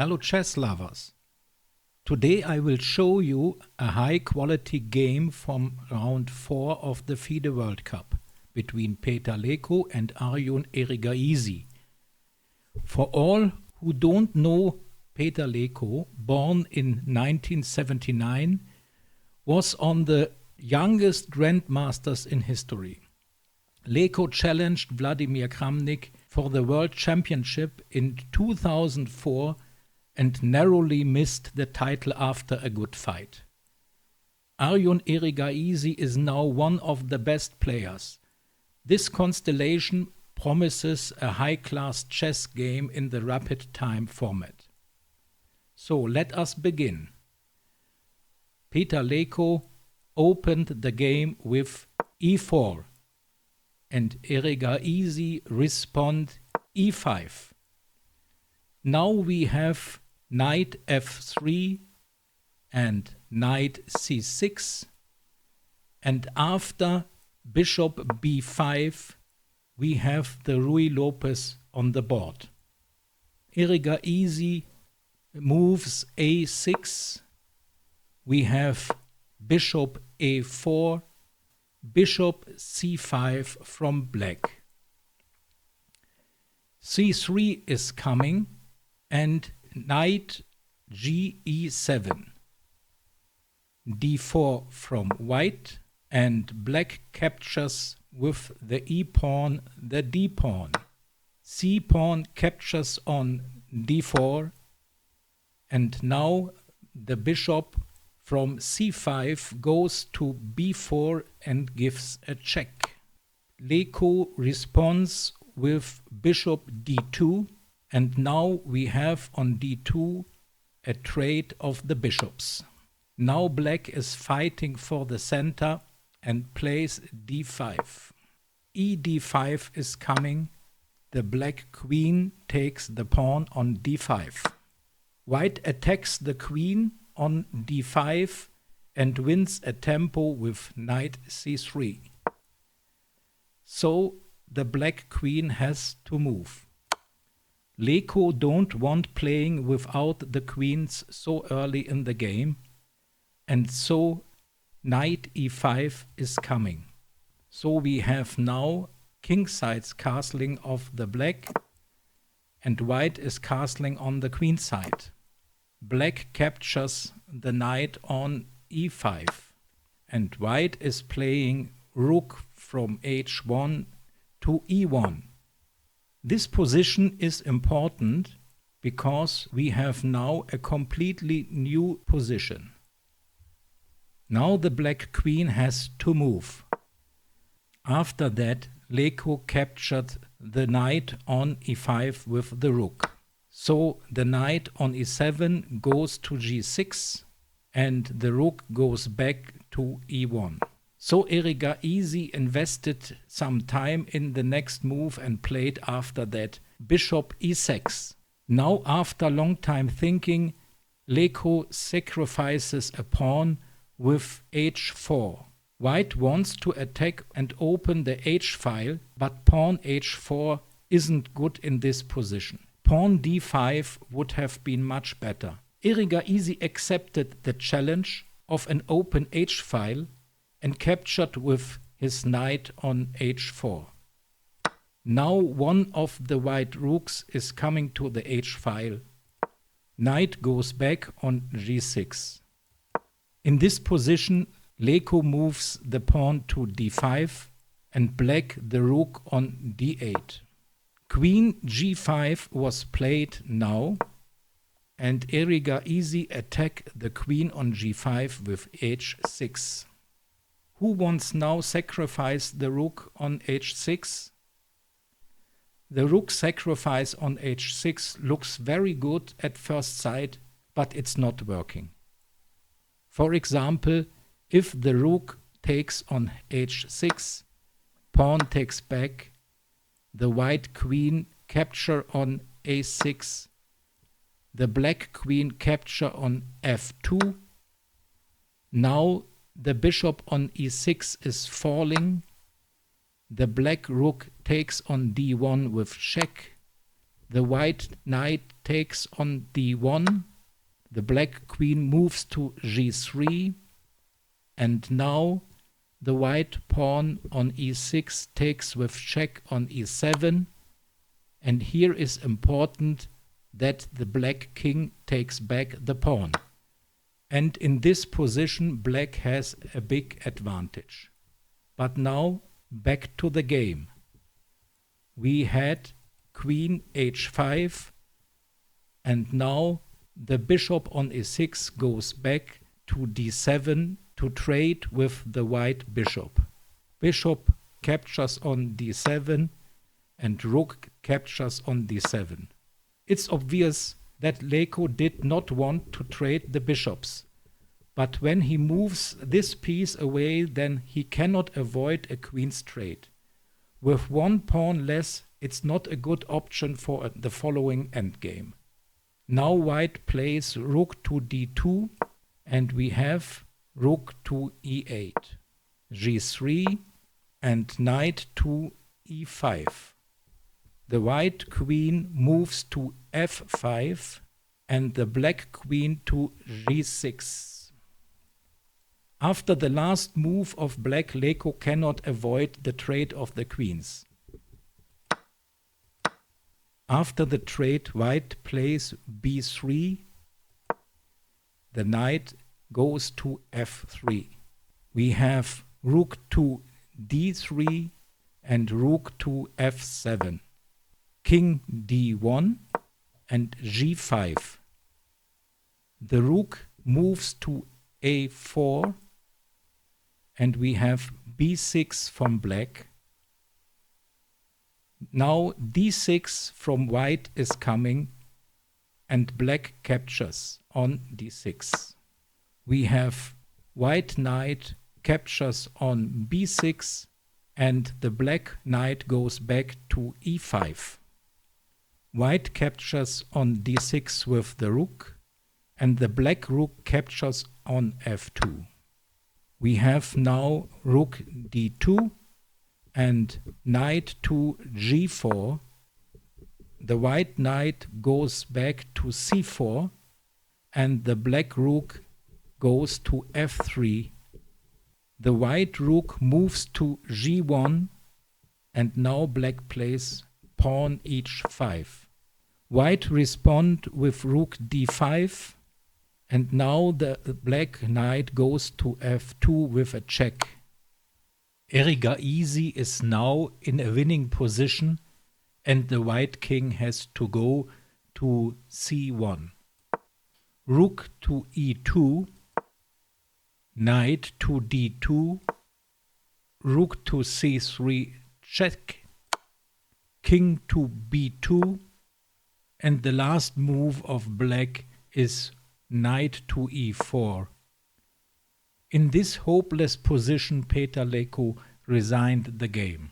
Hello chess lovers! Today I will show you a high quality game from round 4 of the FIDE World Cup between Péter Lékó and Arjun Erigaisi. For all who don't know, Péter Lékó, born in 1979, was on the youngest grandmasters in history. Leko challenged Vladimir Kramnik for the World Championship in 2004 and narrowly missed the title after a good fight. Arjun Erigaisi is now one of the best players. This constellation promises a high-class chess game in the rapid time format. So let us begin. Péter Lékó opened the game with e4 and Erigaisi respond e5. Now we have knight f3 and knight c6, and after bishop b5 we have the Ruy Lopez on the board. Erigaisi moves a6, we have bishop a4, bishop c5 from black. c3 is coming and knight ge7, d4 from white, and black captures with the e-pawn the d-pawn. c-pawn captures on d4, and now the bishop from c5 goes to b4 and gives a check. Leko responds with bishop d2, and now we have on d2 a trade of the bishops. Now black is fighting for the center and plays d5. e d5 is coming. The black queen takes the pawn on d5. White attacks the queen on d5 and wins a tempo with knight c3. So the black queen has to move. Leko don't want playing without the queens so early in the game, and so knight e5 is coming. So we have now kingside castling of the black, and white is castling on the queen side. Black captures the knight on e5, and white is playing rook from h1 to e1. This position is important because we have now a completely new position. Now the black queen has to move. After that, Leko captured the knight on e5 with the rook. So the knight on e7 goes to g6 and the rook goes back to e1. So Erigaisi invested some time in the next move and played after that bishop e6. Now after long time thinking, Leko sacrifices a pawn with h4. White wants to attack and open the h-file, but pawn h4 isn't good in this position. Pawn d5 would have been much better. Erigaisi accepted the challenge of an open h-file and captured with his knight on h4. Now one of the white rooks is coming to the h-file. Knight goes back on g6. In this position, Leko moves the pawn to d5 and black the rook on d8. Queen g5 was played now, and Erigaisi attacked the queen on g5 with h6. Who wants now sacrifice the rook on h6? The rook sacrifice on h6 looks very good at first sight, but it's not working. For example, if the rook takes on h6, pawn takes back, the white queen capture on a6, the black queen capture on f2. Now the bishop on e6 is falling. The black rook takes on d1 with check, The white knight takes on d1, the black queen moves to g3, and now the white pawn on e6 takes with check on e7, and here is important that the black king takes back the pawn. And in this position black has a big advantage. But now back to the game. We had queen h5, and now the bishop on e6 goes back to d7 to trade with the white bishop. Bishop captures on d7 and rook captures on d7. It's obvious that Leko did not want to trade the bishops, but when he moves this piece away, then he cannot avoid a queen's trade. With one pawn less, it's not a good option for the following endgame. Now white plays rook to d2, and we have rook to e8, g3, and knight to e5. The white queen moves to f5, and the black queen to g6. After the last move of black, Leko cannot avoid the trade of the queens. After the trade, white plays b3. The knight goes to f3. We have rook to d3 and rook to f7. King d1 and g5. The rook moves to a4, and we have b6 from black. Now d6 from white is coming, and black captures on d6. We have white knight captures on b6, and the black knight goes back to e5. White captures on d6 with the rook, and the black rook captures on f2. We have now rook d2 and knight to g4. The white knight goes back to c4, and the black rook goes to f3. The white rook moves to g1, and now black plays pawn h5. White respond with rook d5, and now the black knight goes to f2 with a check. Erigaisi is now in a winning position, and the white king has to go to c1. Rook to e2, knight to d2, rook to c3 check, king to b2, and the last move of black is knight to e4. In this hopeless position, Péter Lékó resigned the game.